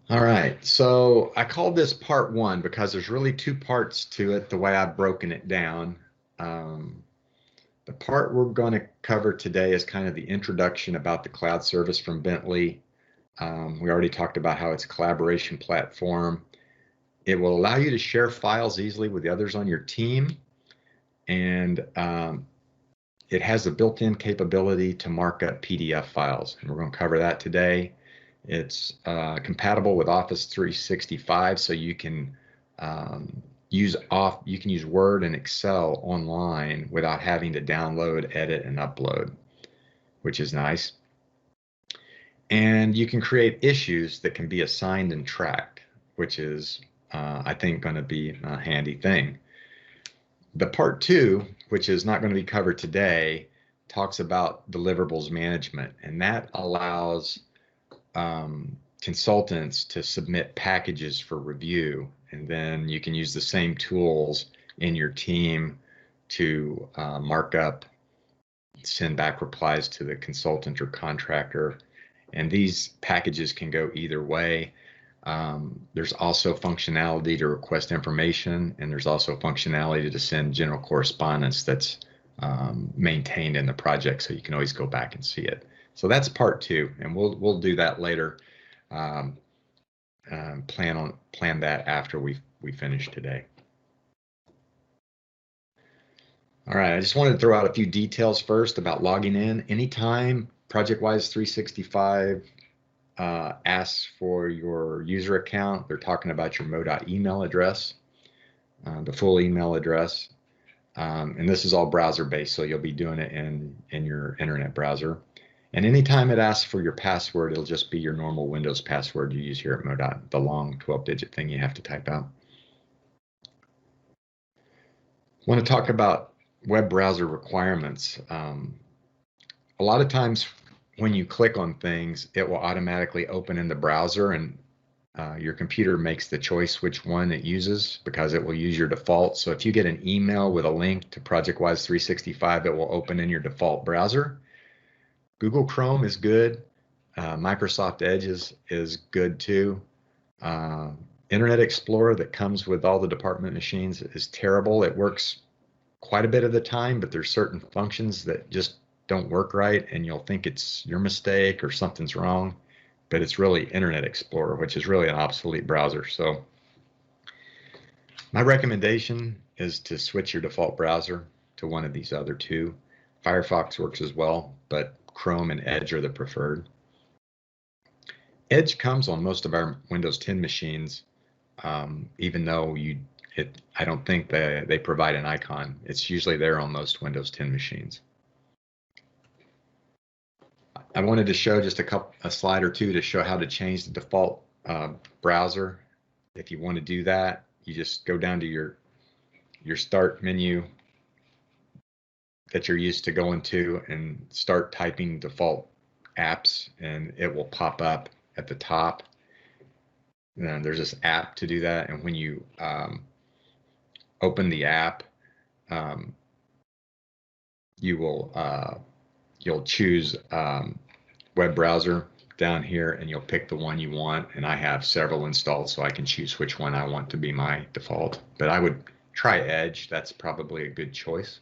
All right, so I called this part one because there's really two parts to it, the way I've broken it down. Um, the part we're going to cover today is kind of the introduction about the cloud service from Bentley. We already talked about how it's a collaboration platform. It will allow you to share files easily with the others on your team, and it has a built-in capability to mark up PDF files, and we're going to cover that today. It's compatible with Office 365, so you can use Word and Excel online without having to download, edit, and upload, which is nice. And you can create issues that can be assigned and tracked, which is, I think, going to be a handy thing. The part two, which is not going to be covered today, talks about deliverables management, and that allows consultants to submit packages for review, and then you can use the same tools in your team to mark up, send back replies to the consultant or contractor, and these packages can go either way. There's also functionality to request information, and there's also functionality to send general correspondence that's maintained in the project, so you can always go back and see it. So that's part two, and we'll do that later. Plan that after we finish today. All right, I just wanted to throw out a few details first about logging in. Anytime ProjectWise 365 asks for your user account, they're talking about your Mo.dot email address, the full email address. And this is all browser-based, so you'll be doing it in your internet browser. And anytime it asks for your password, it'll just be your normal Windows password you use here at Mo.dot, the long 12-digit thing you have to type out. I want to talk about web browser requirements. A lot of times when you click on things, it will automatically open in the browser, and your computer makes the choice which one it uses because it will use your default. So if you get an email with a link to ProjectWise 365, it will open in your default browser. Google Chrome is good. Microsoft Edge is good too. Internet Explorer that comes with all the department machines is terrible. It works quite a bit of the time, but there's certain functions that just don't work right, and you'll think it's your mistake or something's wrong, but it's really Internet Explorer, which is really an obsolete browser. So my recommendation is to switch your default browser to one of these other two. Firefox works as well, but Chrome and Edge are the preferred. Edge comes on most of our Windows 10 machines, even though I don't think they provide an icon. It's usually there on most Windows 10 machines. I wanted to show just a slide or two to show how to change the default browser. If you want to do that, you just go down to your start menu that you're used to going to and start typing default apps, and it will pop up at the top. And there's this app to do that, and when you open the app, you'll choose web browser down here, and you'll pick the one you want. And I have several installed, so I can choose which one I want to be my default. But I would try Edge. That's probably a good choice.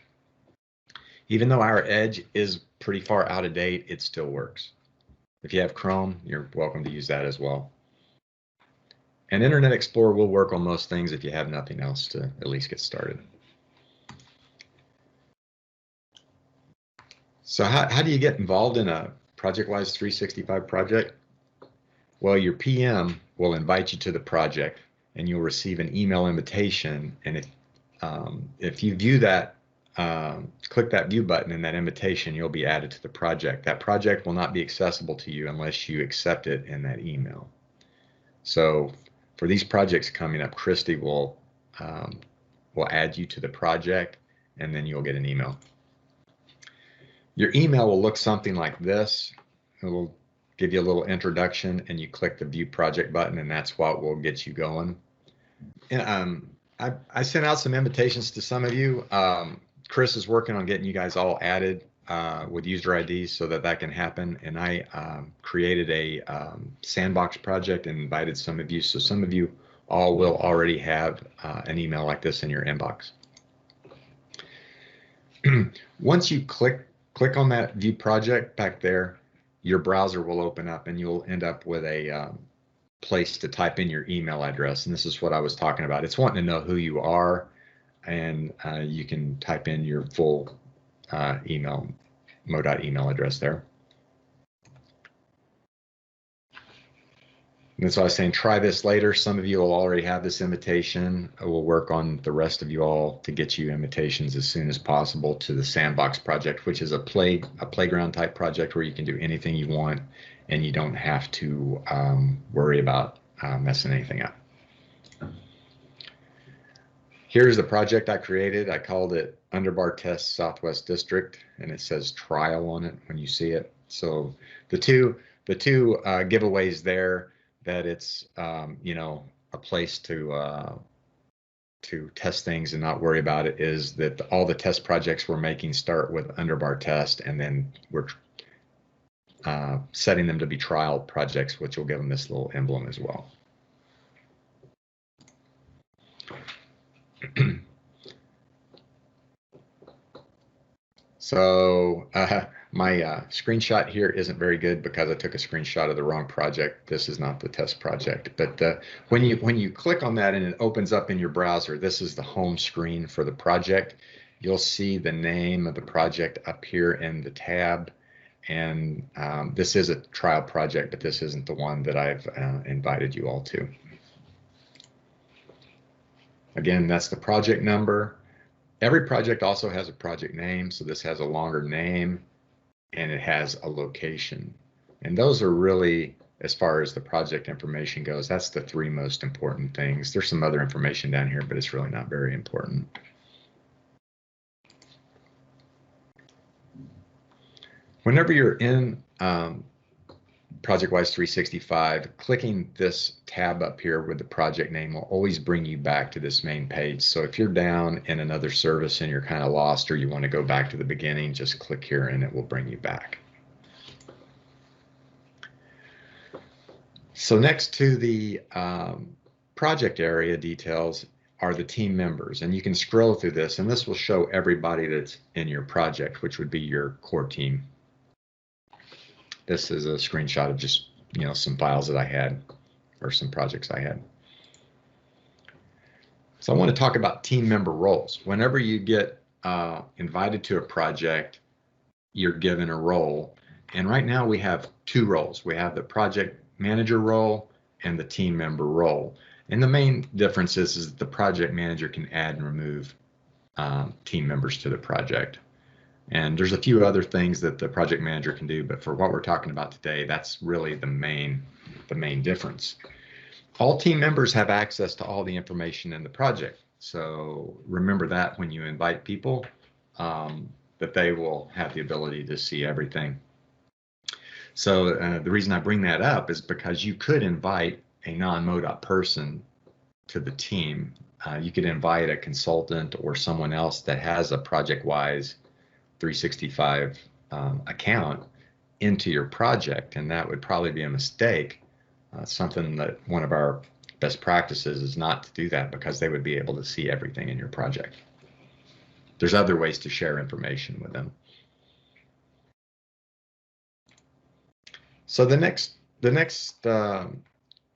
Even though our Edge is pretty far out of date, it still works. If you have Chrome, you're welcome to use that as well. And Internet Explorer will work on most things if you have nothing else to at least get started. So how do you get involved in a ProjectWise 365 project? Well, your PM will invite you to the project, and you'll receive an email invitation. And if you view that, click that view button in that invitation, you'll be added to the project. That project will not be accessible to you unless you accept it in that email. So for these projects coming up, Christy will add you to the project, and then you'll get an email. Your email will look something like this. It will give you a little introduction, and you click the View Project button, and that's what will get you going. And I sent out some invitations to some of you. Chris is working on getting you guys all added with user IDs so that that can happen. And I created a sandbox project and invited some of you. So some of you all will already have an email like this in your inbox. Once you click on that view project back there, your browser will open up and you'll end up with a place to type in your email address. And this is what I was talking about. It's wanting to know who you are, and you can type in your full mo.email address there. And so I was saying, try this later. Some of you will already have this invitation. We'll work on the rest of you all to get you invitations as soon as possible to the Sandbox project, which is a playground type project where you can do anything you want and you don't have to worry about messing anything up. Here's the project I created. I called it Underbar Test Southwest District, and it says trial on it when you see it. So the two giveaways there, that it's you know, a place to test things and not worry about it, is that all the test projects we're making start with Underbar Test, and then we're setting them to be trial projects, which will give them this little emblem as well. So my screenshot here isn't very good because I took a screenshot of the wrong project. This is not the test project, but when you click on that and it opens up in your browser, this is the home screen for the project. You'll see the name of the project up here in the tab, and this is a trial project, but this isn't the one that I've invited you all to. Again, that's the project number. Every project also has a project name, so this has a longer name and it has a location. And those are really, as far as the project information goes, that's the three most important things. There's some other information down here, but it's really not very important. Whenever you're in ProjectWise 365, clicking this tab up here with the project name will always bring you back to this main page. So if you're down in another service and you're kind of lost, or you want to go back to the beginning, just click here and it will bring you back. So next to the project area details are the team members, and you can scroll through this, and this will show everybody that's in your project, which would be your core team. This is a screenshot of just, you know, some files that I had, or some projects I had. So I want to talk about team member roles. Whenever you get invited to a project, you're given a role. And right now we have two roles. We have the project manager role and the team member role. And the main difference is that the project manager can add and remove team members to the project. And there's a few other things that the project manager can do, but for what we're talking about today, that's really the main difference. All team members have access to all the information in the project. So remember that when you invite people, that they will have the ability to see everything. So the reason I bring that up is because you could invite a non-MoDOT person to the team. You could invite a consultant or someone else that has a ProjectWise 365 account into your project, and that would probably be a mistake. Something that one of our best practices is not to do that, because they would be able to see everything in your project. There's other ways to share information with them. So the next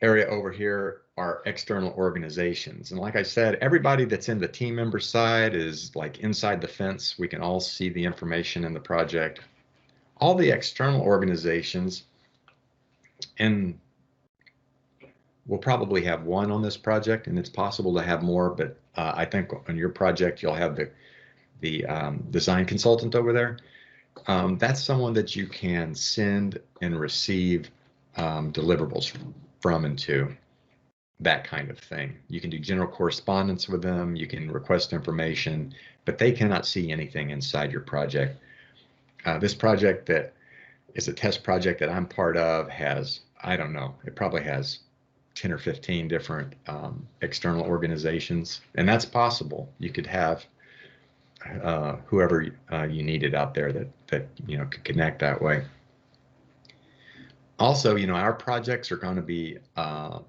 area over here are external organizations. And like I said, everybody that's in the team member side is like inside the fence. We can all see the information in the project. All the external organizations, and we'll probably have one on this project, and it's possible to have more, but I think on your project you'll have the design consultant over there. That's someone that you can send and receive deliverables from and to, that kind of thing. You can do general correspondence with them, you can request information, but they cannot see anything inside your project. This project that is a test project that I'm part of has, I don't know, it probably has 10 or 15 different external organizations, and that's possible. You could have whoever you needed out there that could connect that way. Also, our projects are going to be, I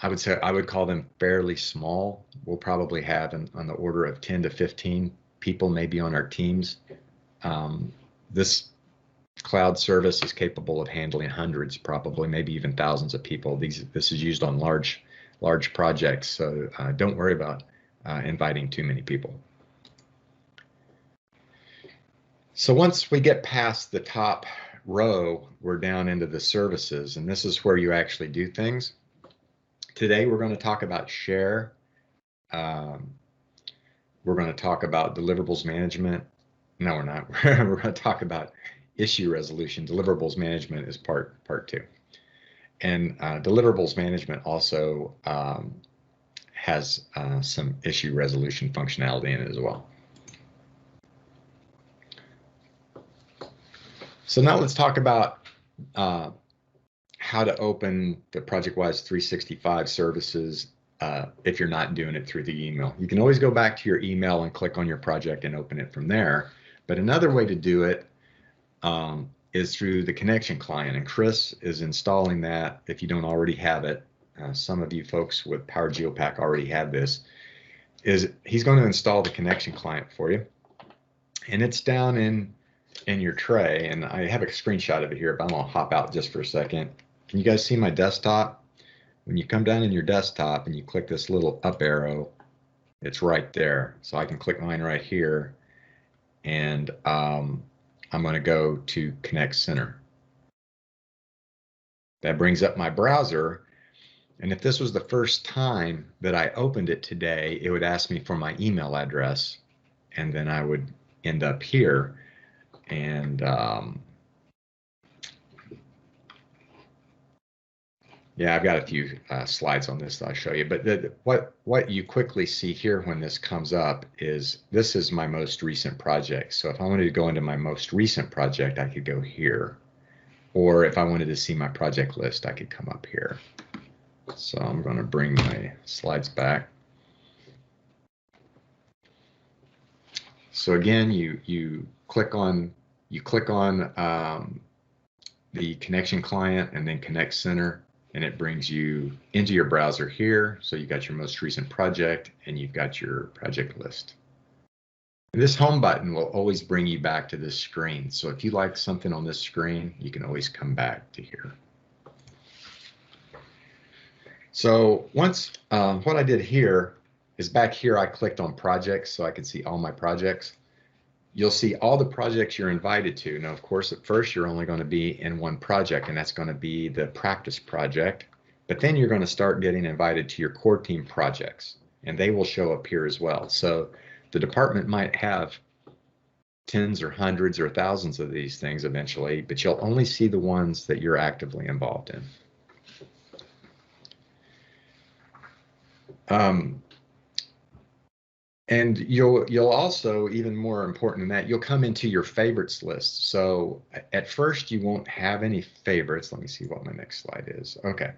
would call them fairly small. We'll probably have on the order of 10 to 15 people maybe on our teams. This cloud service is capable of handling hundreds, probably maybe even thousands of people. This is used on large projects, so don't worry about inviting too many people. So once we get past the top row, we're down into the services, and this is where you actually do things. Today we're going to talk about share. We're going to talk about deliverables management. No, we're not. We're going to talk about issue resolution. Deliverables management is part 2. And deliverables management also has some issue resolution functionality in it as well. So now let's talk about how to open the ProjectWise 365 services if you're not doing it through the email. You can always go back to your email and click on your project and open it from there. But another way to do it is through the connection client, and Chris is installing that if you don't already have it. Some of you folks with Power Geopack already have this. He's going to install the connection client for you, and it's down in your tray, and I have a screenshot of it here, but I'm going to hop out just for a second. Can you guys see my desktop? When you come down in your desktop and you click this little up arrow, it's right there. So I can click mine right here, and I'm going to go to Connect Center. That brings up my browser, and if this was the first time that I opened it today, it would ask me for my email address, and then I would end up here. And yeah, I've got a few slides on this that I'll show you, but what you quickly see here when this comes up is this is my most recent project. So if I wanted to go into my most recent project, I could go here, or if I wanted to see my project list, I could come up here. So I'm going to bring my slides back. So again, you click on the connection client and then Connect Center, and it brings you into your browser here. So you got your most recent project and you've got your project list. And this home button will always bring you back to this screen. So if you like something on this screen, you can always come back to here. So once what I did here is back here, I clicked on projects so I could see all my projects. You'll see all the projects you're invited to. Now, of course, at first you're only going to be in one project, and that's going to be the practice project. But then you're going to start getting invited to your core team projects, and they will show up here as well. So the department might have tens or hundreds or thousands of these things eventually, but you'll only see the ones that you're actively involved in. And you'll also, even more important than that, you'll come into your favorites list. So at first you won't have any favorites. Let me see what my next slide is. Okay.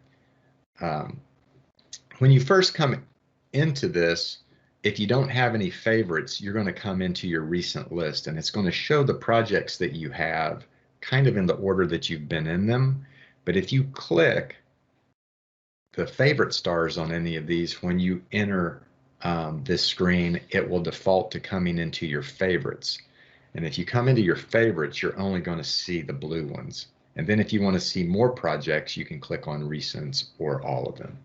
When you first come into this, if you don't have any favorites, you're going to come into your recent list, and it's going to show the projects that you have kind of in the order that you've been in them. But if you click the favorite stars on any of these, when you enter this screen, it will default to coming into your favorites. And if you come into your favorites, you're only going to see the blue ones. And then if you want to see more projects, you can click on recents or all of them.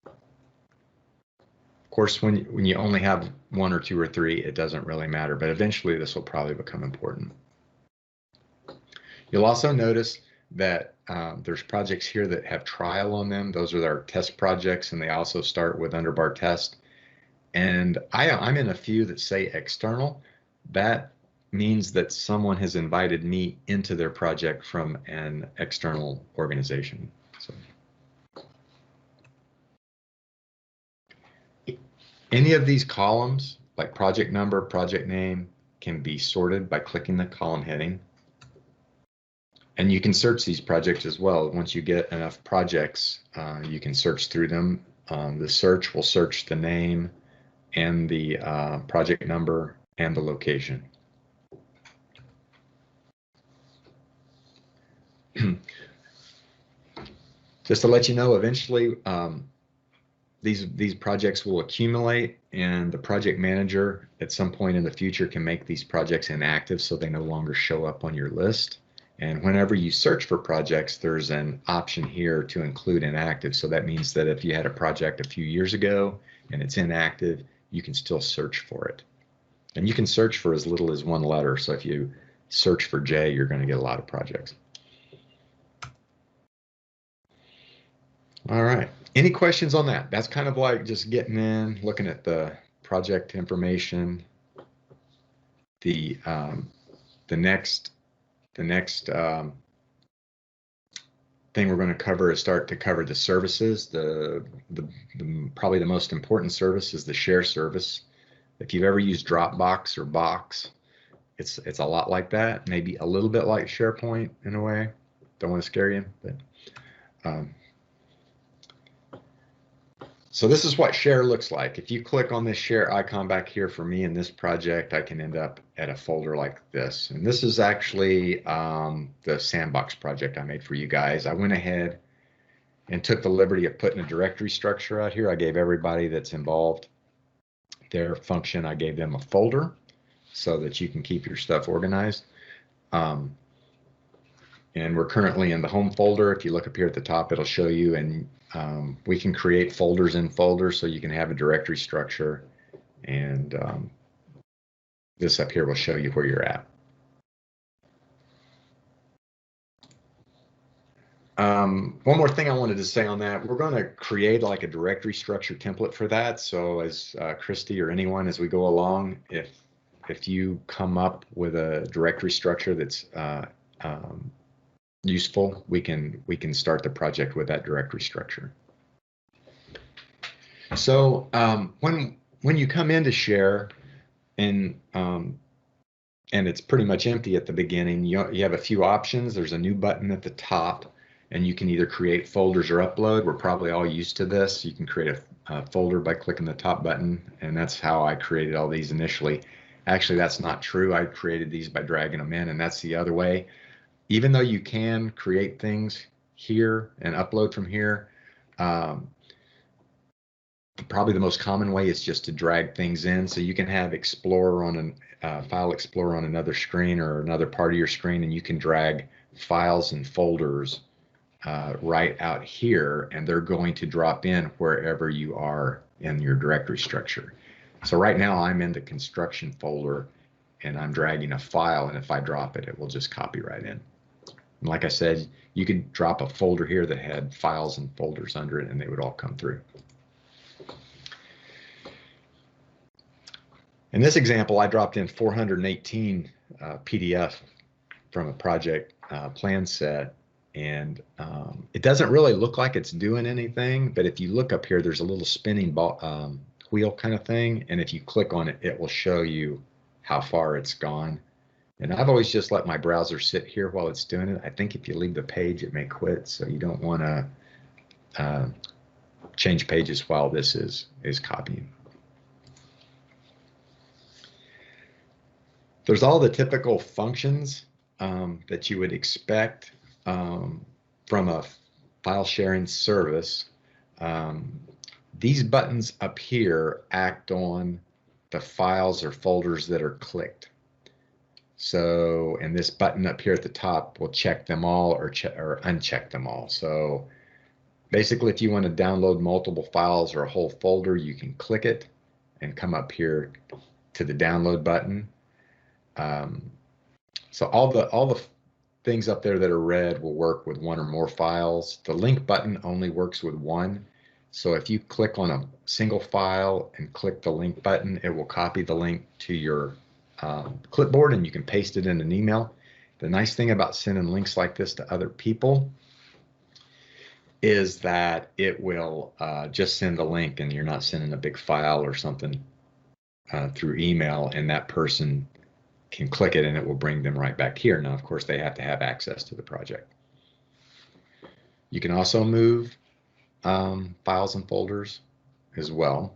Of course, when you only have 1 or 2 or 3, it doesn't really matter, but eventually this will probably become important. You'll also notice that there's projects here that have trial on them. Those are our test projects, and they also start with underbar test. And I'm in a few that say external. That means that someone has invited me into their project from an external organization. So any of these columns, like project number, project name, can be sorted by clicking the column heading. And you can search these projects as well. Once you get enough projects, you can search through them. The search will search the name and the project number and the location. Just to let you know, eventually these projects will accumulate, and the project manager at some point in the future can make these projects inactive so they no longer show up on your list. And whenever you search for projects, there's an option here to include inactive. So that means that if you had a project a few years ago and it's inactive, you can still search for it. And you can search for as little as one letter. So if you search for J, you're going to get a lot of projects. All right. Any questions on that? That's kind of like just getting in, looking at the project information. The next thing we're going to cover is start to cover the services. Probably the most important service is the share service. If you've ever used Dropbox or Box, it's a lot like that. Maybe a little bit like SharePoint in a way. Don't want to scare you, but so this is what share looks like. If you click on this share icon back here for me in this project, I can end up at a folder like this. And this is actually the sandbox project I made for you guys. I went ahead and took the liberty of putting a directory structure out here. I gave everybody that's involved their function. I gave them a folder so that you can keep your stuff organized. And we're currently in the home folder. If you look up here at the top, it'll show you, and we can create folders in folders so you can have a directory structure, and this up here will show you where you're at. One more thing I wanted to say on that, we're going to create like a directory structure template for that. So as Christy or anyone, as we go along, if you come up with a directory structure that's useful, we can start the project with that directory structure. So when you come into share and it's pretty much empty at the beginning, you have a few options. There's a new button at the top, and you can either create folders or upload. We're probably all used to this. You can create a folder by clicking the top button, and that's how I created all these initially. Actually, that's not true. I created these by dragging them in, and that's the other way. Even though you can create things here and upload from here, probably the most common way is just to drag things in. So you can have Explorer on File Explorer on another screen or another part of your screen, and you can drag files and folders right out here, and they're going to drop in wherever you are in your directory structure. So right now I'm in the construction folder, and I'm dragging a file, and if I drop it, it will just copy right in. And like I said, you could drop a folder here that had files and folders under it, and they would all come through. In this example, I dropped in 418 PDF from a project plan set, and it doesn't really look like it's doing anything, but if you look up here, there's a little spinning ball, wheel kind of thing, and if you click on it, it will show you how far it's gone. And I've always just let my browser sit here while it's doing it. I think if you leave the page, it may quit, so you don't want to change pages while this is copying. There's all the typical functions that you would expect from a file sharing service. These buttons up here act on the files or folders that are clicked. So, and this button up here at the top will check them all or uncheck them all. So basically, if you want to download multiple files or a whole folder, you can click it and come up here to the download button. So all the things up there that are red will work with one or more files. The link button only works with one. So if you click on a single file and click the link button, it will copy the link to your clipboard, and you can paste it in an email. The nice thing about sending links like this to other people is that it will just send a link, and you're not sending a big file or something through email, and that person can click it and it will bring them right back here. Now, of course, they have to have access to the project. You can also move files and folders as well.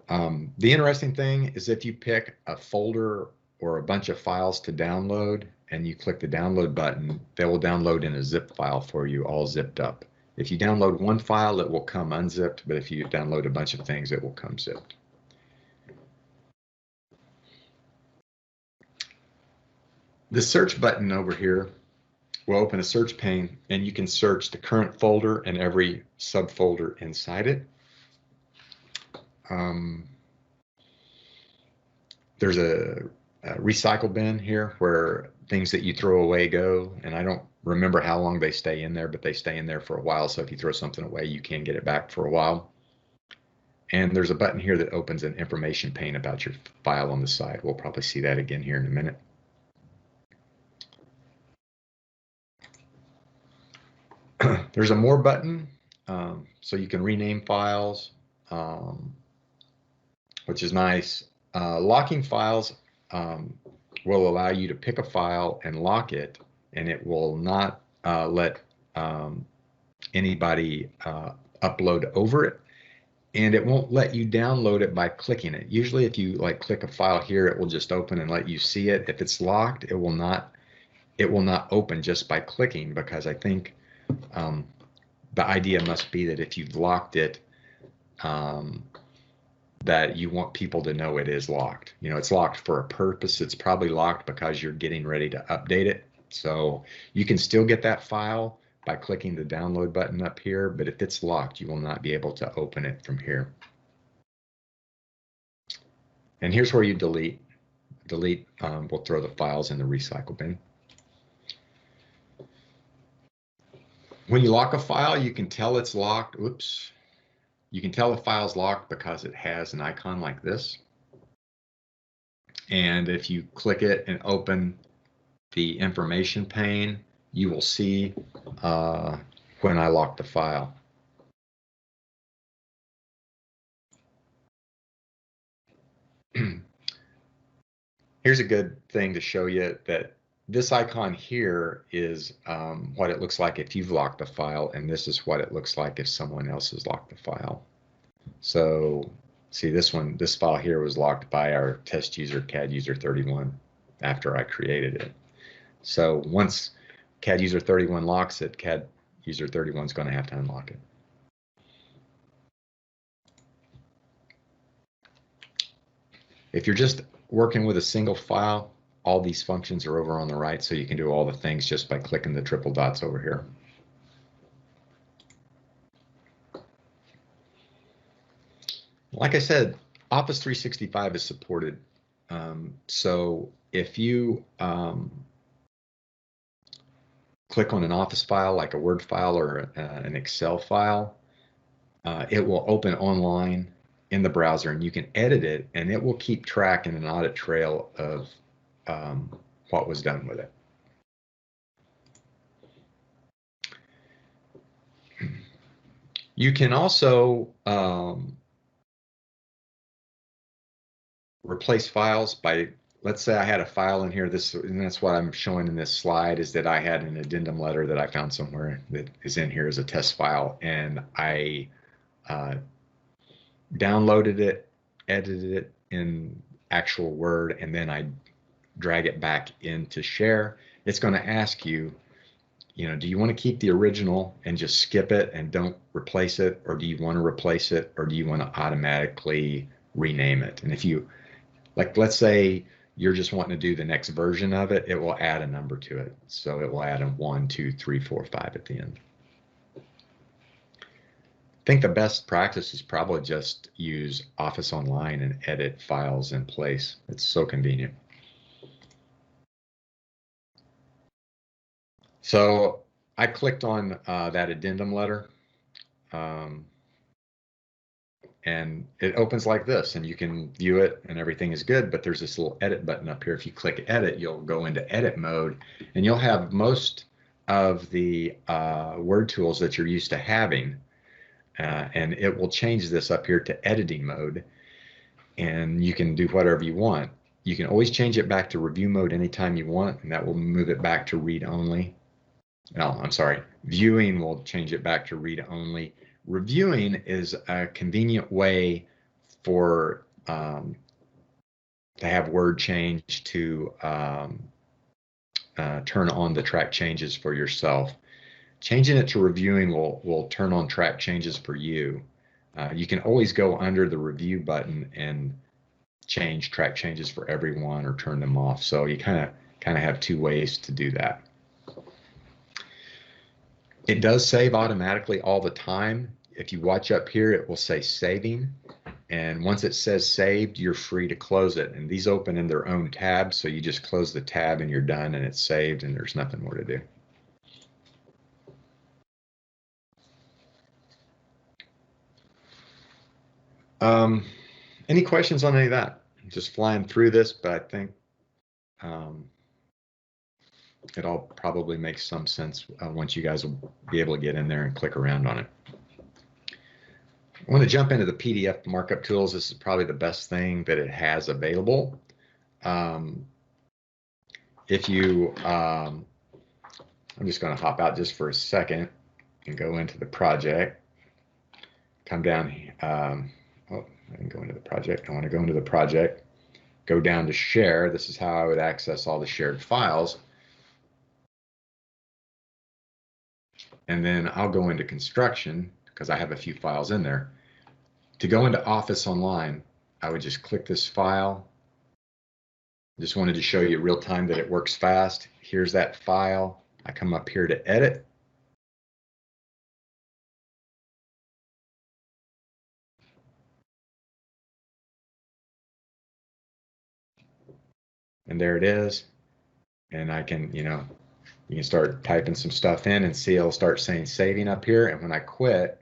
The interesting thing is if you pick a folder or a bunch of files to download and you click the download button, they will download in a zip file for you, all zipped up. If you download one file, it will come unzipped, but if you download a bunch of things, it will come zipped. The search button over here will open a search pane, and you can search the current folder and every subfolder inside it. There's a recycle bin here where things that you throw away go, and I don't remember how long they stay in there, but they stay in there for a while, so if you throw something away, you can get it back for a while. And there's a button here that opens an information pane about your file on the side. We'll probably see that again here in a minute. There's a more button, so you can rename files, which is nice. Locking files will allow you to pick a file and lock it, and it will not let anybody upload over it, and it won't let you download it by clicking it. Usually if you click a file here, it will just open and let you see it. If it's locked, it will not open just by clicking, because I think the idea must be that if you've locked it, that you want people to know it is locked. You know, it's locked for a purpose. It's probably locked because you're getting ready to update it. So you can still get that file by clicking the download button up here, but if it's locked, you will not be able to open it from here. And here's where you delete. Delete will throw the files in the recycle bin. When you lock a file, you can tell it's locked. Oops. You can tell the file's locked because it has an icon like this. And if you click it and open the information pane, you will see when I lock the file. Here's a good thing to show you that this icon here is what it looks like if you've locked the file, and this is what it looks like if someone else has locked the file. So see, this file here was locked by our test user CAD user 31 after I created it. So once CAD user 31 locks it, CAD user 31 is going to have to unlock it. If you're just working with a single file, all these functions are over on the right, so you can do all the things just by clicking the triple dots over here. Like I said, Office 365 is supported. So if you click on an Office file, like a Word file or an Excel file, it will open online in the browser, and you can edit it, and it will keep track in an audit trail of what was done with it. You can also replace files by, let's say I had a file in here, and that's what I'm showing in this slide, is that I had an addendum letter that I found somewhere that is in here as a test file, and I downloaded it, edited it in actual Word, and then I drag it back into Share. It's going to ask you, do you want to keep the original and just skip it and don't replace it, or do you want to replace it, or do you want to automatically rename it? And if you, let's say you're just wanting to do the next version of it, it will add a number to it. So it will add a 1, 2, 3, 4, 5 at the end. I think the best practice is probably just use Office Online and edit files in place. It's so convenient. So I clicked on that addendum letter, and it opens like this, and you can view it and everything is good, but there's this little edit button up here. If you click edit, you'll go into edit mode, and you'll have most of the word tools that you're used to having. And it will change this up here to editing mode, and you can do whatever you want. You can always change it back to review mode anytime you want, and that will move it back to read only. No, I'm sorry. Viewing will change it back to read only. Reviewing is a convenient way for to have word change to turn on the track changes for yourself. Changing it to reviewing will turn on track changes for you. You can always go under the review button and change track changes for everyone or turn them off. So you kind of have two ways to do that. It does save automatically all the time. If you watch up here, it will say saving. And once it says saved, you're free to close it. And these open in their own tab, so you just close the tab and you're done and it's saved and there's nothing more to do. Any questions on any of that? Just flying through this, but I think it all probably makes some sense once you guys will be able to get in there and click around on it. I want to jump into the PDF markup tools. This is probably the best thing that it has available. If you, I'm just going to hop out just for a second and go into the project. Come down. Oh, I didn't go into the project. I want to go into the project. Go down to share. This is how I would access all the shared files. And then I'll go into construction because I have a few files in there. To go into Office Online, I would just click this file. Just wanted to show you real time that it works fast. Here's that file. I come up here to edit. And there it is. And I can, you can start typing some stuff in and see it'll start saying saving up here. And when I quit,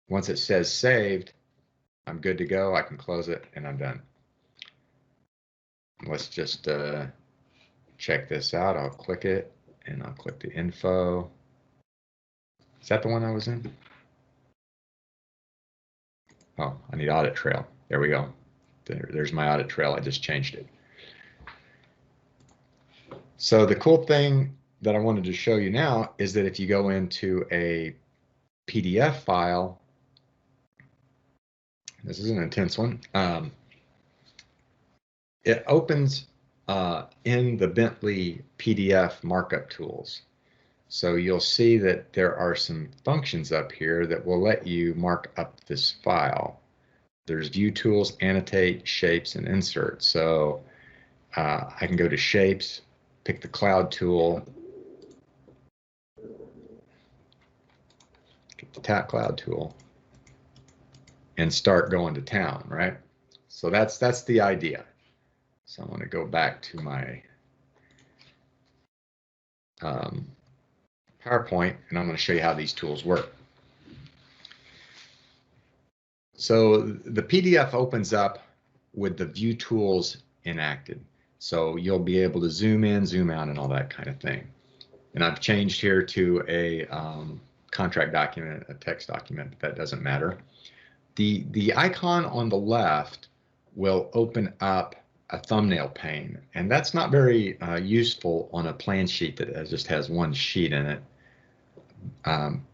once it says saved, I'm good to go. I can close it and I'm done. Let's just check this out. I'll click it and I'll click the info. Is that the one I was in? Oh, I need audit trail. There we go. There's my audit trail. I just changed it. So the cool thing that I wanted to show you now is that if you go into a PDF file, this is an intense one, it opens in the Bentley PDF markup tools. So you'll see that there are some functions up here that will let you mark up this file. There's view tools, annotate, shapes, and insert. So I can go to shapes, pick the cloud tool, get the tap cloud tool, and start going to town, right? So that's the idea. So I'm going to go back to my PowerPoint, and I'm going to show you how these tools work. So the PDF opens up with the view tools enacted. So you'll be able to zoom in, zoom out, and all that kind of thing. And I've changed here to a contract document, a text document, but that doesn't matter. The icon on the left will open up a thumbnail pane, and that's not very useful on a plan sheet that just has one sheet in it.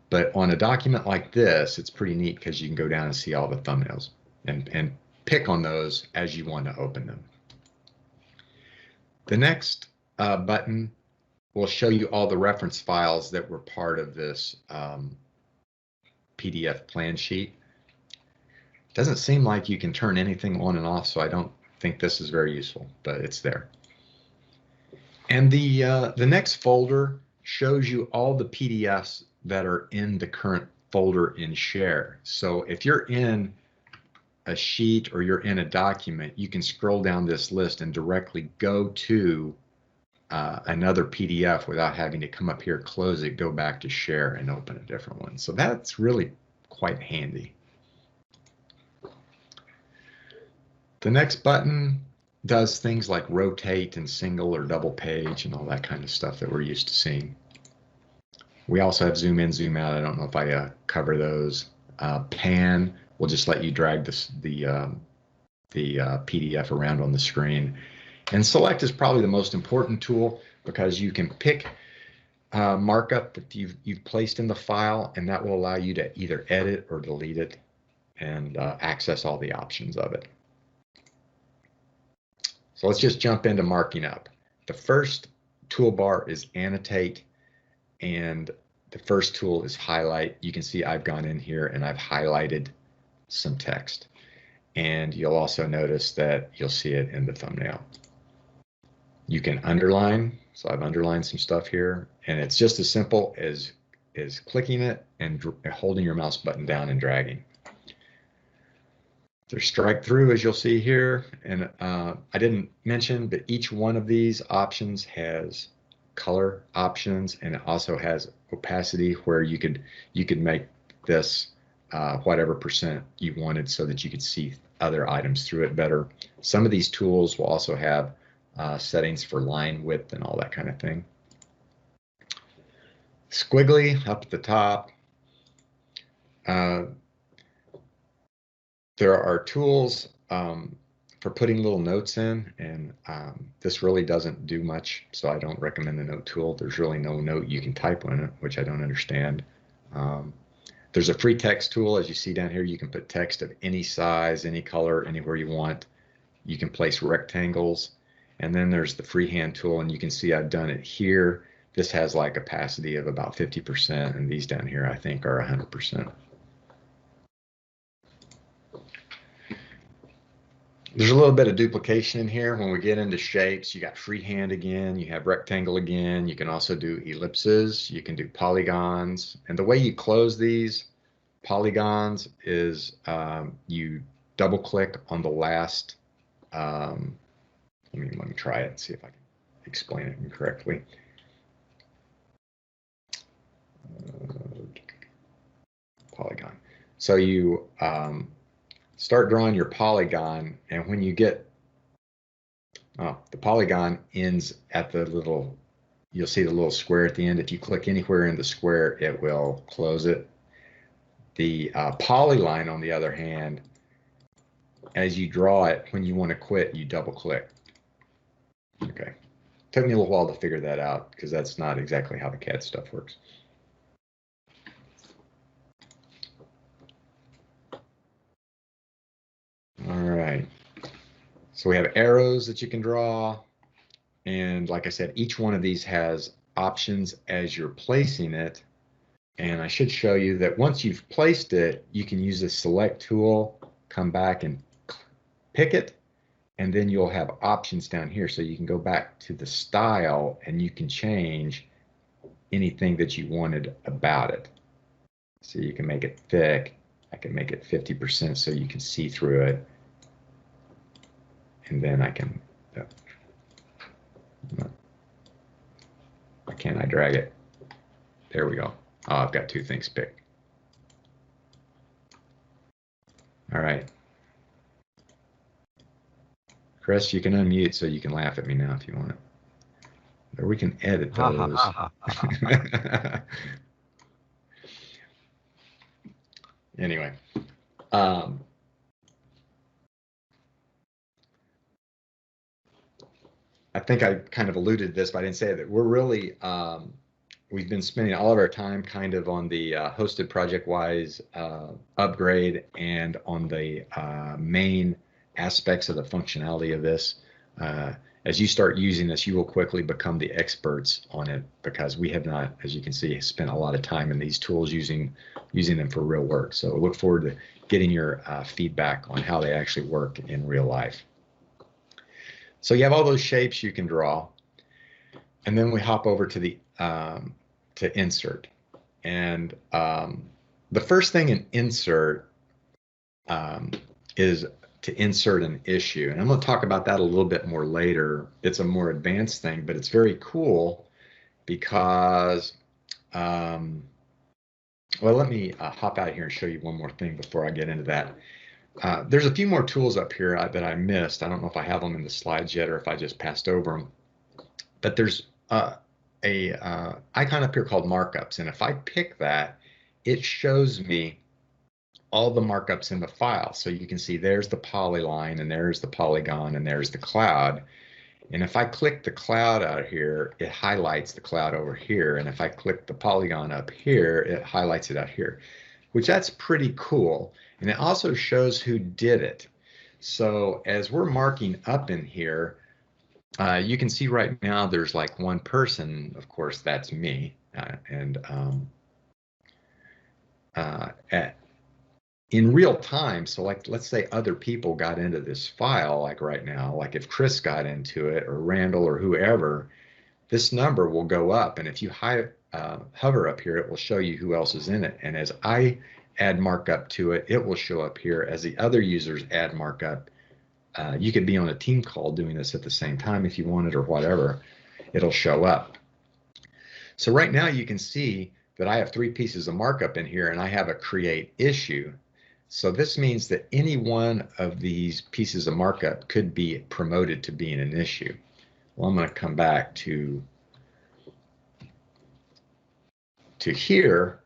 But on a document like this, it's pretty neat because you can go down and see all the thumbnails and pick on those as you want to open them. The next button will show you all the reference files that were part of this PDF plan sheet. Doesn't seem like you can turn anything on and off, so I don't think this is very useful, but it's there. And the next folder shows you all the PDFs that are in the current folder in Share. So if you're in a sheet or you're in a document, you can scroll down this list and directly go to another PDF without having to come up here, close it, go back to Share, and open a different one. So that's really quite handy. The next button does things like rotate and single or double page and all that kind of stuff that we're used to seeing. We also have zoom in, zoom out. I don't know if I cover those. Pan will just let you drag the PDF around on the screen. And select is probably the most important tool because you can pick markup that you've placed in the file, and that will allow you to either edit or delete it and access all the options of it. So let's just jump into marking up. The first toolbar is Annotate, and the first tool is Highlight. You can see I've gone in here and I've highlighted some text. And you'll also notice that you'll see it in the thumbnail. You can underline, so I've underlined some stuff here, and it's just as simple as clicking it and holding your mouse button down and dragging. There's strike through, as you'll see here, and I didn't mention, but each one of these options has color options, and it also has opacity, where you could make this whatever percent you wanted so that you could see other items through it better. Some of these tools will also have settings for line width and all that kind of thing. Squiggly up at the top. There are tools for putting little notes in, and this really doesn't do much, so I don't recommend the note tool. There's really no note you can type on it, which I don't understand. There's a free text tool, as you see down here. You can put text of any size, any color, anywhere you want. You can place rectangles, and then there's the Freehand tool, and you can see I've done it here. This has like opacity of about 50%, and these down here I think are 100%. There's a little bit of duplication in here. When we get into shapes, you got freehand again, you have rectangle again, you can also do ellipses, you can do polygons. And the way you close these polygons is you double click on the last, let me try it and see if I can explain it incorrectly. Polygon. So you start drawing your polygon, and when you get, the polygon ends at the little, you'll see the little square at the end. If you click anywhere in the square, it will close it. The polyline, on the other hand, as you draw it, when you want to quit, you double click. Okay. Took me a little while to figure that out, because that's not exactly how the CAD stuff works. All right, so we have arrows that you can draw, and like I said, each one of these has options as you're placing it. And I should show you that once you've placed it, you can use the select tool, come back and pick it, and then you'll have options down here. So you can go back to the style and you can change anything that you wanted about it. So you can make it thick. I can make it 50% so you can see through it. And then I can, why can't I drag it? There we go. Oh, I've got two things picked. All right. Chris, you can unmute so you can laugh at me now if you want. Or we can edit those. Anyway. I think I kind of alluded to this, but I didn't say that we're really, we've been spending all of our time kind of on the hosted ProjectWise upgrade and on the main aspects of the functionality of this. As you start using this, you will quickly become the experts on it, because we have not, as you can see, spent a lot of time in these tools using them for real work. So look forward to getting your feedback on how they actually work in real life. So you have all those shapes you can draw, and then we hop over to the to insert. And the first thing in insert is to insert an issue, and I'm going to talk about that a little bit more later. It's a more advanced thing, but it's very cool because well, let me hop out here and show you one more thing before I get into that. There's a few more tools up here that I missed. I don't know if I have them in the slides yet or if I just passed over them. But there's a icon up here called markups, and if I pick that, it shows me all the markups in the file. So you can see there's the polyline, and there's the polygon, and there's the cloud. And if I click the cloud out here, it highlights the cloud over here. And if I click the polygon up here, it highlights it out here, which that's pretty cool. And it also shows who did it. So as we're marking up in here, you can see right now there's like one person, of course, that's me. In real time, so like let's say other people got into this file, like right now, like if Chris got into it or Randall or whoever, this number will go up. And if you hover up here, it will show you who else is in it. And as I add markup to it, it will show up here as the other users add markup. You could be on a team call doing this at the same time if you wanted or whatever, it'll show up. So right now you can see that I have 3 pieces of markup in here and I have a create issue. So this means that any one of these pieces of markup could be promoted to being an issue. Well, I'm going to come back to here.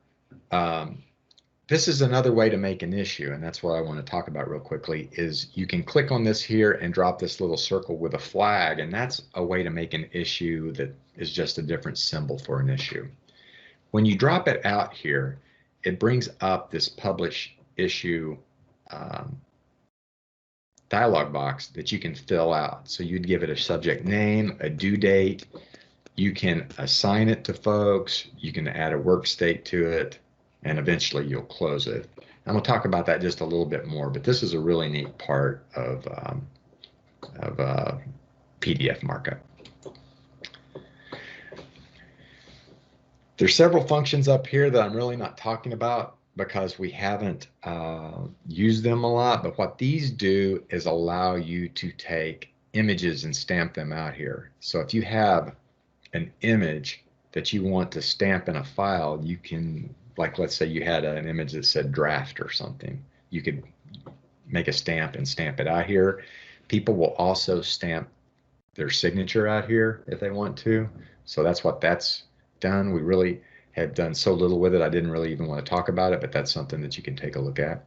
This is another way to make an issue, and that's what I want to talk about real quickly, is you can click on this here and drop this little circle with a flag, and that's a way to make an issue that is just a different symbol for an issue. When you drop it out here, it brings up this publish issue dialog box that you can fill out. So you'd give it a subject name, a due date, you can assign it to folks, you can add a work state to it, and eventually you'll close it. I'm going to talk about that just a little bit more, but this is a really neat part of PDF markup. There's several functions up here that I'm really not talking about because we haven't used them a lot, but what these do is allow you to take images and stamp them out here. So if you have an image that you want to stamp in a file, you can, like let's say you had an image that said draft or something, you could make a stamp and stamp it out here. People will also stamp their signature out here if they want to. So that's what that's done. We really have done so little with it, I didn't really even want to talk about it, but that's something that you can take a look at.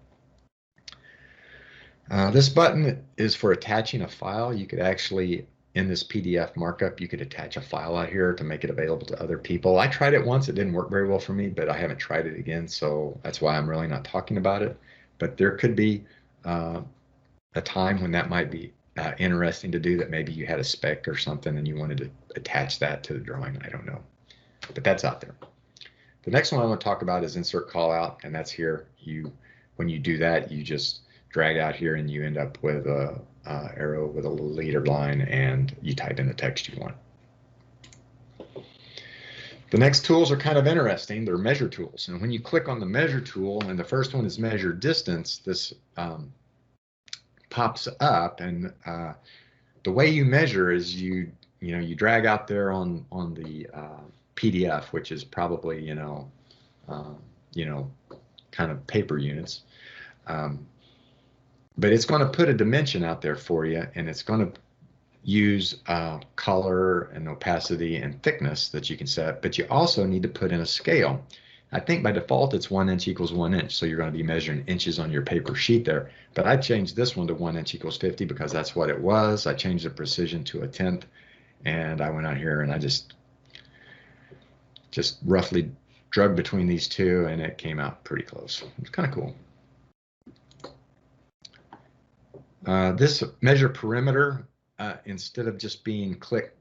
This button is for attaching a file. You could actually, in this PDF markup, you could attach a file out here to make it available to other people. I tried it once, it didn't work very well for me, but I haven't tried it again, so that's why I'm really not talking about it. But there could be a time when that might be interesting to do, that maybe you had a spec or something and you wanted to attach that to the drawing, I don't know. But that's out there. The next one I want to talk about is insert callout, and that's here. When you do that, you just drag out here and you end up with a arrow with a little leader line, and you type in the text you want. The next tools are kind of interesting. They're measure tools, and when you click on the measure tool, and the first one is measure distance, this pops up, and the way you measure is you drag out there on the PDF, which is probably kind of paper units. But it's going to put a dimension out there for you, and it's going to use color and opacity and thickness that you can set, but you also need to put in a scale. I think by default it's 1 inch equals 1 inch, so you're going to be measuring inches on your paper sheet there. But I changed this one to 1 inch equals 50 because that's what it was. I changed the precision to 1/10, and I went out here and I just roughly drug between these two, and it came out pretty close. It's kind of cool. This measure perimeter, instead of just being click,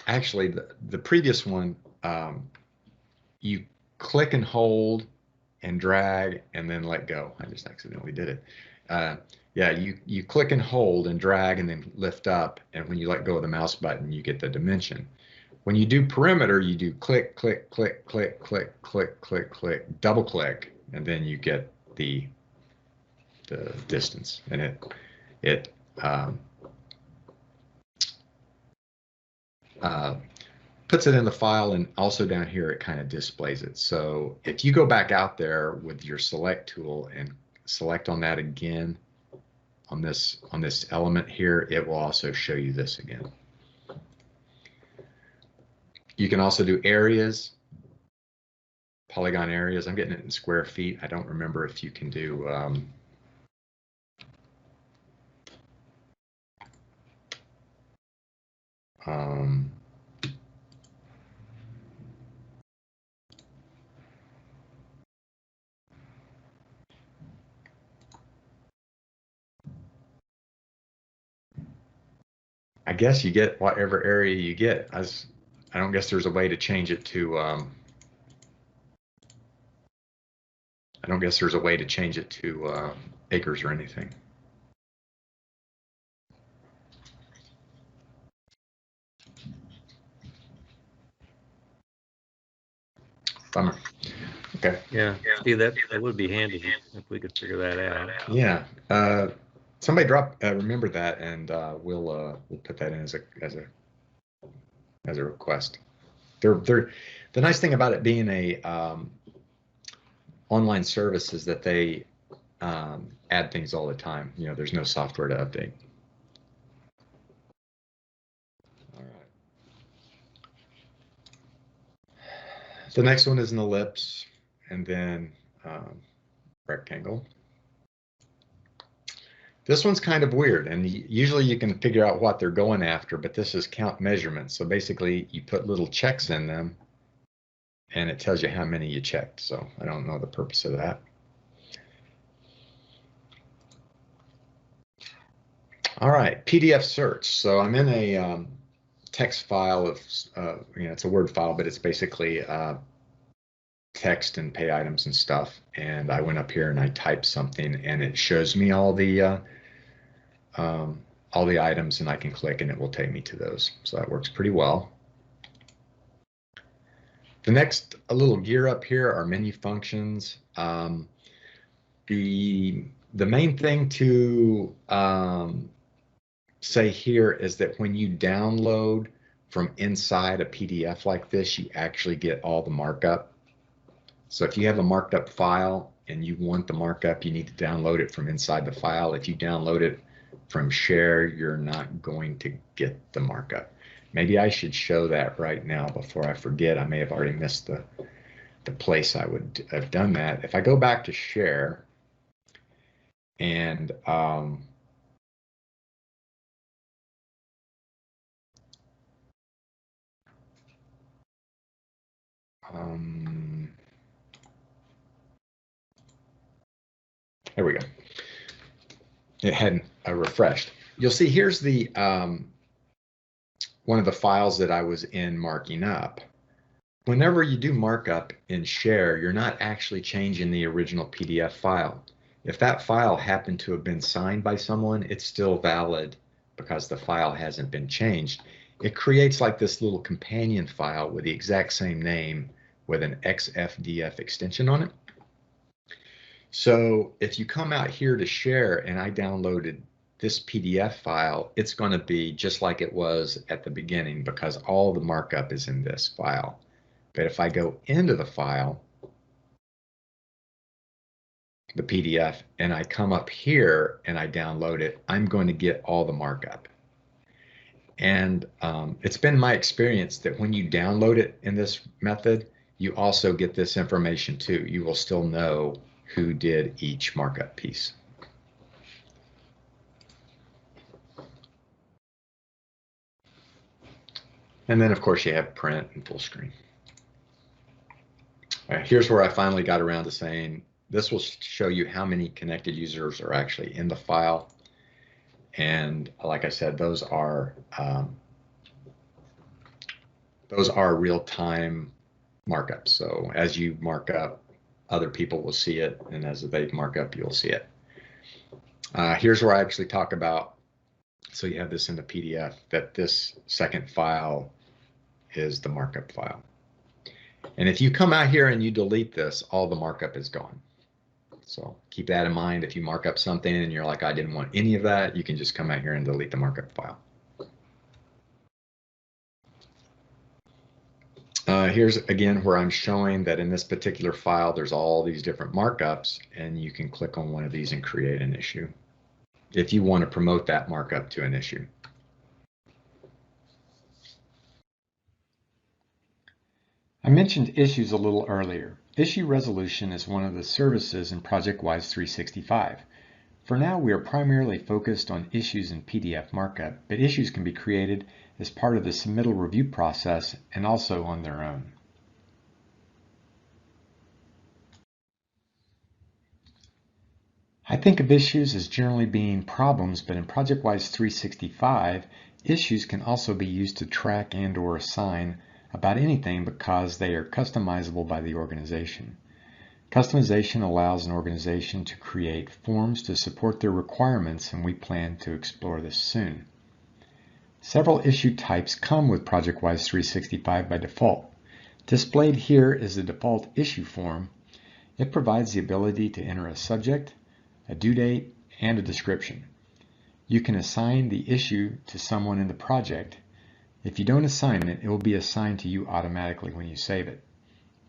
actually the previous one, you click and hold and drag and then let go. I just accidentally did it. Yeah, you click and hold and drag and then lift up, and when you let go of the mouse button, you get the dimension. When you do perimeter, you do click, click, click, click, click, click, click, click, double click, and then you get the distance, and it puts it in the file, and also down here it kind of displays it. So if you go back out there with your select tool and select on that again, on this element here, it will also show you this again. You can also do areas, polygon areas. I'm getting it in square feet. I don't remember if you can do I guess you get whatever area you get. I don't guess there's a way to change it to, I don't guess there's a way to change it to acres or anything. Bummer. Okay. Yeah. See, that would be handy if we could figure that out. Yeah. Somebody remember that, and we'll put that in as a request. The nice thing about it being a online service is that they add things all the time. You know, there's no software to update. All right. The next one is an ellipse, and then rectangle. This one's kind of weird, and usually you can figure out what they're going after, but this is count measurements. So basically you put little checks in them and it tells you how many you checked. So I don't know the purpose of that. All right, PDF search. So I'm in a text file of, it's a Word file, but it's basically text and pay items and stuff. And I went up here and I typed something, and it shows me all the items, and I can click and it will take me to those. So that works pretty well. The next little gear up here are menu functions. The main thing to say here is that when you download from inside a PDF like this, you actually get all the markup. So if you have a marked up file and you want the markup, you need to download it from inside the file. If you download it from share, you're not going to get the markup. Maybe I should show that right now before I forget. I may have already missed the place I would have done that. If I go back to share and there we go. It hadn't refreshed. You'll see here's the one of the files that I was in marking up. Whenever you do markup in share, you're not actually changing the original PDF file. If that file happened to have been signed by someone, it's still valid because the file hasn't been changed. It creates like this little companion file with the exact same name with an XFDF extension on it. So if you come out here to share and I downloaded this PDF file, it's going to be just like it was at the beginning because all the markup is in this file. But if I go into the file, the PDF, and I come up here and I download it, I'm going to get all the markup. And it's been my experience that when you download it in this method, you also get this information too. You will still know who did each markup piece. And then of course you have print and full screen. All right, here's where I finally got around to saying this will show you how many connected users are actually in the file. And like I said, those are real-time markups. So as you mark up, other people will see it, and as they mark up, you'll see it. Here's where I actually talk about, so you have this in the PDF, that this second file is the markup file. And if you come out here and you delete this, all the markup is gone. So keep that in mind. If you mark up something and you're like, I didn't want any of that, you can just come out here and delete the markup file. Here's again where I'm showing that in this particular file, there's all these different markups, and you can click on one of these and create an issue if you want to promote that markup to an issue. I mentioned issues a little earlier. Issue resolution is one of the services in ProjectWise 365. For now, we are primarily focused on issues in PDF markup, but issues can be created as part of the submittal review process and also on their own. I think of issues as generally being problems, but in ProjectWise 365, issues can also be used to track and/or assign about anything because they are customizable by the organization. Customization allows an organization to create forms to support their requirements, and we plan to explore this soon. Several issue types come with ProjectWise 365 by default. Displayed here is the default issue form. It provides the ability to enter a subject, a due date, and a description. You can assign the issue to someone in the project. If you don't assign it, it will be assigned to you automatically when you save it.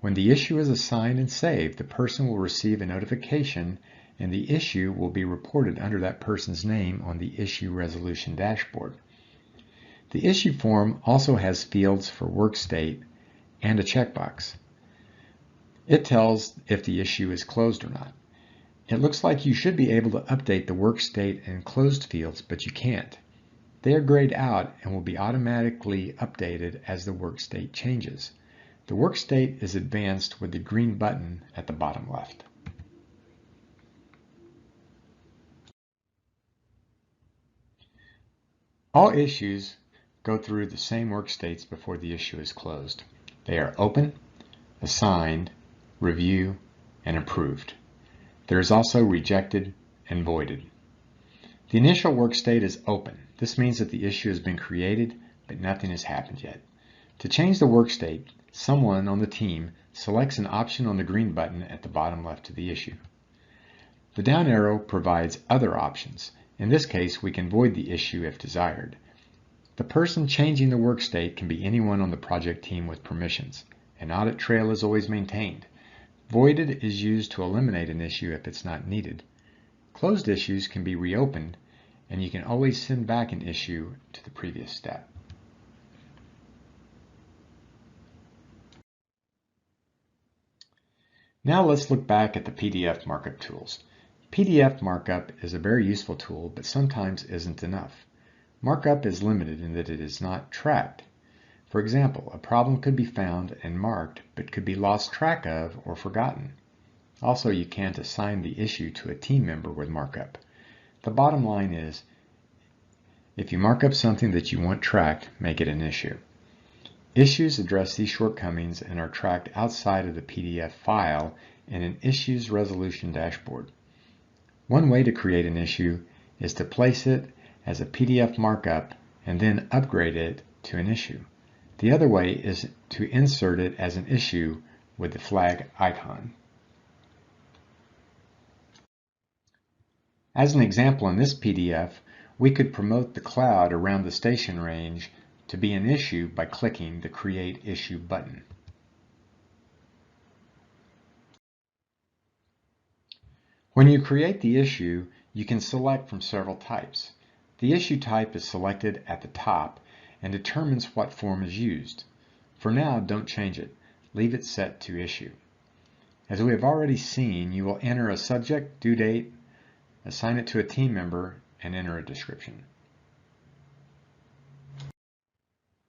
When the issue is assigned and saved, the person will receive a notification and the issue will be reported under that person's name on the issue resolution dashboard. The issue form also has fields for work state and a checkbox. It tells if the issue is closed or not. It looks like you should be able to update the work state and closed fields, but you can't. They are grayed out and will be automatically updated as the work state changes. The work state is advanced with the green button at the bottom left. All issues go through the same work states before the issue is closed. They are open, assigned, review, and approved. There is also rejected and voided. The initial work state is open. This means that the issue has been created, but nothing has happened yet. To change the work state, someone on the team selects an option on the green button at the bottom left of the issue. The down arrow provides other options. In this case, we can void the issue if desired. The person changing the work state can be anyone on the project team with permissions. An audit trail is always maintained. Voided is used to eliminate an issue if it's not needed. Closed issues can be reopened, and you can always send back an issue to the previous step. Now let's look back at the PDF markup tools. PDF markup is a very useful tool, but sometimes isn't enough. Markup is limited in that it is not tracked. For example, a problem could be found and marked, but could be lost track of or forgotten. Also, you can't assign the issue to a team member with markup. The bottom line is, if you mark up something that you want tracked, make it an issue. Issues address these shortcomings and are tracked outside of the PDF file in an Issues Resolution dashboard. One way to create an issue is to place it as a PDF markup and then upgrade it to an issue. The other way is to insert it as an issue with the flag icon. As an example, in this PDF, we could promote the cloud around the station range to be an issue by clicking the Create Issue button. When you create the issue, you can select from several types. The issue type is selected at the top and determines what form is used. For now, don't change it. Leave it set to issue. As we have already seen, you will enter a subject, due date, assign it to a team member, and enter a description.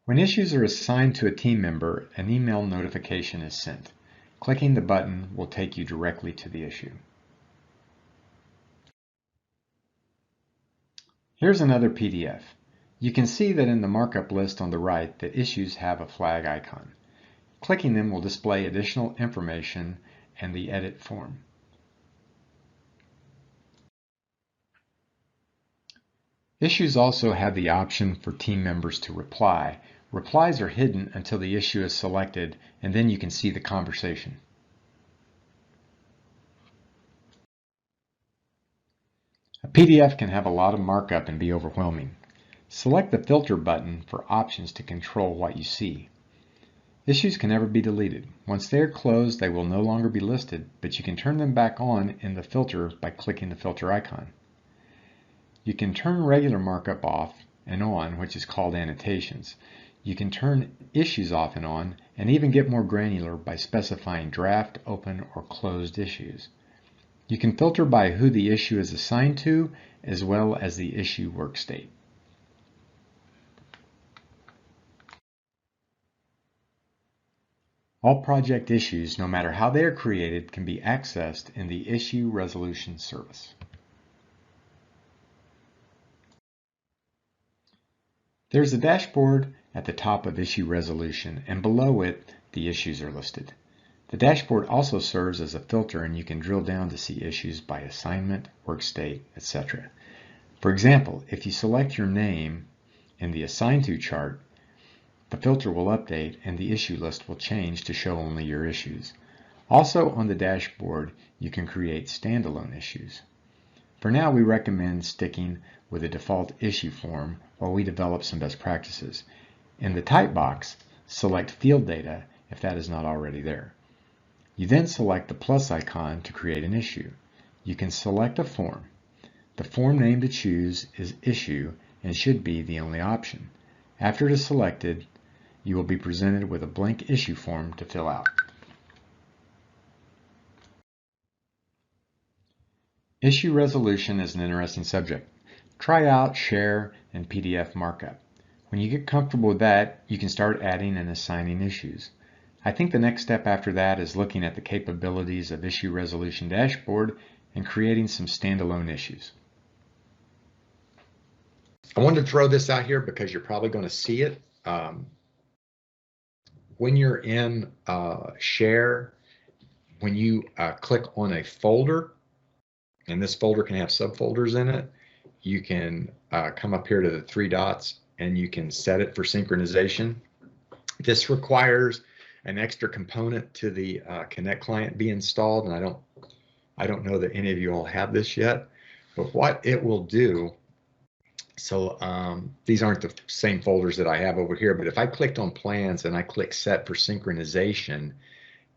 When issues are assigned to a team member, an email notification is sent. Clicking the button will take you directly to the issue. Here's another PDF. You can see that in the markup list on the right that issues have a flag icon. Clicking them will display additional information and the edit form. Issues also have the option for team members to reply. Replies are hidden until the issue is selected, and then you can see the conversation. A PDF can have a lot of markup and be overwhelming. Select the Filter button for options to control what you see. Issues can never be deleted. Once they are closed, they will no longer be listed, but you can turn them back on in the filter by clicking the filter icon. You can turn regular markup off and on, which is called annotations. You can turn issues off and on, and even get more granular by specifying draft, open, or closed issues. You can filter by who the issue is assigned to, as well as the issue work state. All project issues, no matter how they are created, can be accessed in the Issue Resolution service. There's a dashboard at the top of issue resolution, and below it, the issues are listed. The dashboard also serves as a filter, and you can drill down to see issues by assignment, work state, etc. For example, if you select your name in the Assigned To chart, the filter will update and the issue list will change to show only your issues. Also on the dashboard, you can create standalone issues. For now, we recommend sticking with a default issue form while we develop some best practices. In the type box, select Field Data if that is not already there. You then select the plus icon to create an issue. You can select a form. The form name to choose is Issue and should be the only option. After it is selected, you will be presented with a blank issue form to fill out. Issue resolution is an interesting subject. Try out Share and PDF Markup. When you get comfortable with that, you can start adding and assigning issues. I think the next step after that is looking at the capabilities of Issue Resolution Dashboard and creating some standalone issues. I wanted to throw this out here because you're probably going to see it. When you're in Share, when you click on a folder, and this folder can have subfolders in it, you can come up here to the three dots and you can set it for synchronization. This requires an extra component to the Connect client be installed, and I don't know that any of you all have this yet, but what it will do, so these aren't the same folders that I have over here, but if I clicked on plans and I click set for synchronization,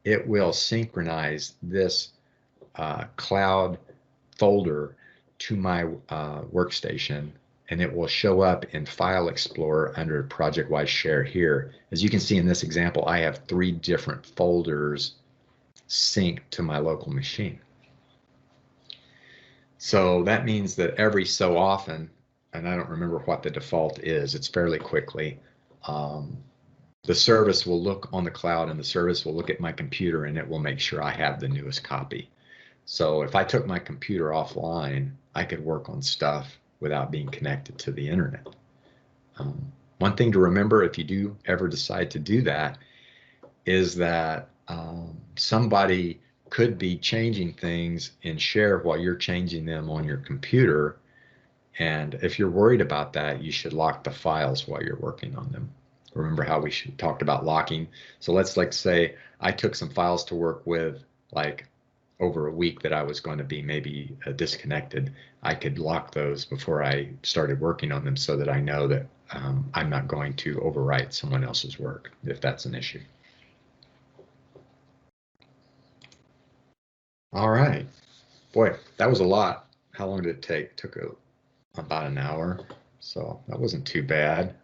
it will synchronize this cloud folder to my workstation, and it will show up in File Explorer under ProjectWise Share here. As you can see in this example, I have 3 different folders synced to my local machine. So that means that every so often, and I don't remember what the default is, it's fairly quickly, the service will look on the cloud and the service will look at my computer and it will make sure I have the newest copy. So if I took my computer offline, I could work on stuff without being connected to the internet. One thing to remember if you do ever decide to do that is that somebody could be changing things in Share while you're changing them on your computer. And if you're worried about that, you should lock the files while you're working on them. Remember how we talked about locking? So let's say I took some files to work with like over a week that I was going to be maybe disconnected. I could lock those before I started working on them so that I know that I'm not going to overwrite someone else's work if that's an issue. All right. Boy, that was a lot. How long did it take? It took about an hour, so that wasn't too bad.